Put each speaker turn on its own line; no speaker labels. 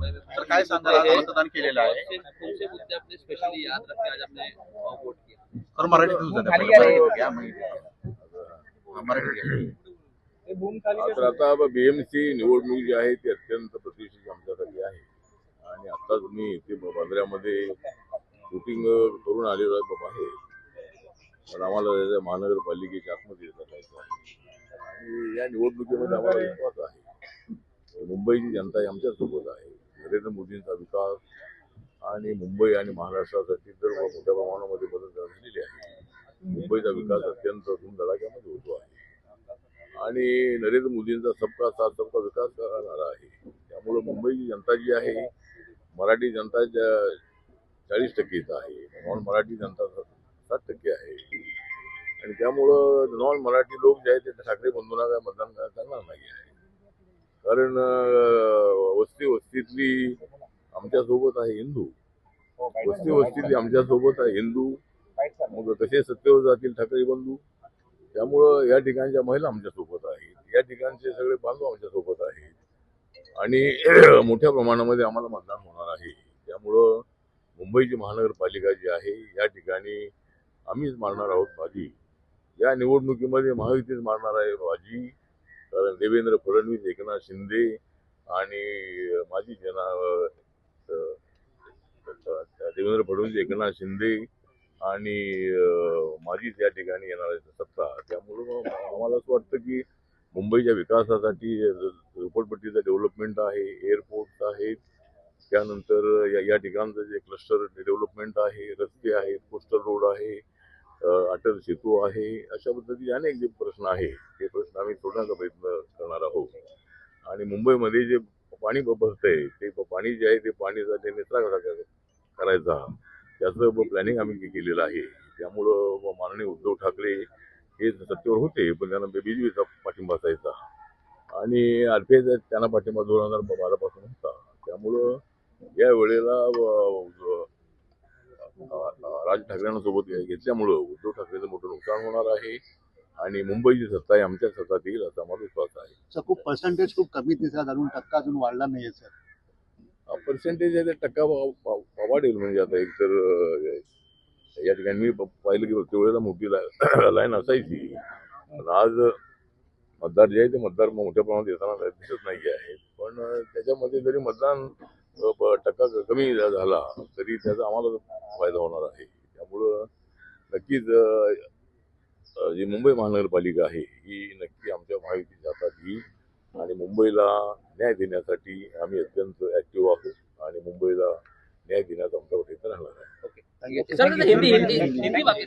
Sir काय सांगाल, आज मतदान केलेलं आहे
कौन से मुद्दे अपने स्पेशली याद रख के आज आपने वोट किया?
सर मराठीत
तर आता बीएमसी निवडणूक जी आहे ती अत्यंत प्रतिष्ठित आमच्यासाठी आहे आणि आता तुम्ही इथे बांद्र्यामध्ये शूटिंग करून आलेलो आहे पण आम्हाला महानगरपालिकेच्या आतमध्ये जायचं आहे आणि या निवडणुकीमध्ये आम्हाला विश्वास आहे मुंबईची जनता ही आमच्यासोबत आहे. नरेंद्र मोदींचा विकास आणि मुंबई आणि महाराष्ट्रासाठी तर मोठ्या प्रमाणामध्ये मदत झालेली आहे. मुंबईचा विकास अत्यंत धूमधडाक्यामध्ये होतो आहे आणि नरेंद्र मोदींचा सबका साथ सबका विकास करणारा आहे. त्यामुळे मुंबईची जनता जी आहे मराठी जनता 40% आहे, नॉन मराठी जनता 60% आहे आणि त्यामुळं नॉन मराठी लोक जे आहेत ते ठाकरे बंधूंना काय मतदान करणार नाही आहे. कारण वस्तीतली आमच्यासोबत आहे हिंदू, वस्तीतली आमच्यासोबत आहे हिंदू, मग कसे सत्तेवर जातील ठाकरे बंधू. त्यामुळं या ठिकाणच्या महिला आमच्यासोबत आहेत, या ठिकाणचे सगळे बांधव आमच्यासोबत आहेत आणि मोठ्या प्रमाणामध्ये आम्हाला मतदान होणार आहे. त्यामुळं मुंबईची महानगरपालिका जी आहे या ठिकाणी आम्हीच मारणार आहोत बाजी. या निवडणुकीमध्ये महायुतीच मारणार आहे बाजी. कारण देवेंद्र फडणवीस, एकनाथ शिंदे आणि देवेंद्र फडणवीस, एकनाथ शिंदे आणि माझीच या ठिकाणी येणार आहे सत्ता. त्यामुळं आम्हाला असं वाटतं की मुंबईच्या विकासासाठी झोपडपट्टीचं डेव्हलपमेंट आहे, एअरपोर्ट आहे, त्यानंतर या ठिकाणचं जे क्लस्टर डेव्हलपमेंट आहे, रस्ते आहेत, कोस्टल रोड आहे, अटल सेतू आहे, अशा पद्धतीचे अनेक जे प्रश्न आहे ते प्रश्न आम्ही सोडण्याचा प्रयत्न करणार आहोत. आणि मुंबईमध्ये जे पाणी बसतंय ते पाणी जे आहे ते पाणीचा निचरा करायचा त्याचं प्लॅनिंग आम्ही केलेलं आहे. त्यामुळं माननीय उद्धव ठाकरे हे सत्तेवर होते पण त्यांना बीजेपीचा पाठिंबा असायचा आणि आरपीआयचा त्यांना पाठिंबा 2012 पासून होता. त्यामुळं या वेळेला राज ठाकरेंसोबत घेतल्यामुळं उद्धव ठाकरेचं मोठं नुकसान होणार आहे आणि मुंबईची सत्ता ही आमच्या सत्तात येईल असा मला विश्वास आहे.
सर खूप पर्सेंटेज खूप कमी दिसत अजून टक्का अजून वाढला नाहीये सर.
पर्सेंटेज आहे ते टक्का वाढेल म्हणजे आता एक तर या ठिकाणी मी पाहिलं की त्यावेळेला मोठी लाईन असायची पण आज मतदार जे आहे ते मतदार मोठ्या प्रमाणात येताना दिसत नाही आहे. पण त्याच्यामध्ये जरी मतदान टक्का कमी झाला तरी त्याचा आम्हाला फायदा होणार आहे. त्यामुळं नक्कीच जी मुंबई महानगरपालिका आहे ही नक्की आमच्या महायुतीच्या हातात येईल आणि मुंबईला न्याय देण्यासाठी आम्ही अत्यंत ऍक्टिव्ह आहोत आणि मुंबईला न्याय देण्याचा आमचा प्रयत्न राहणार आहे.
सर हिंदी बाकी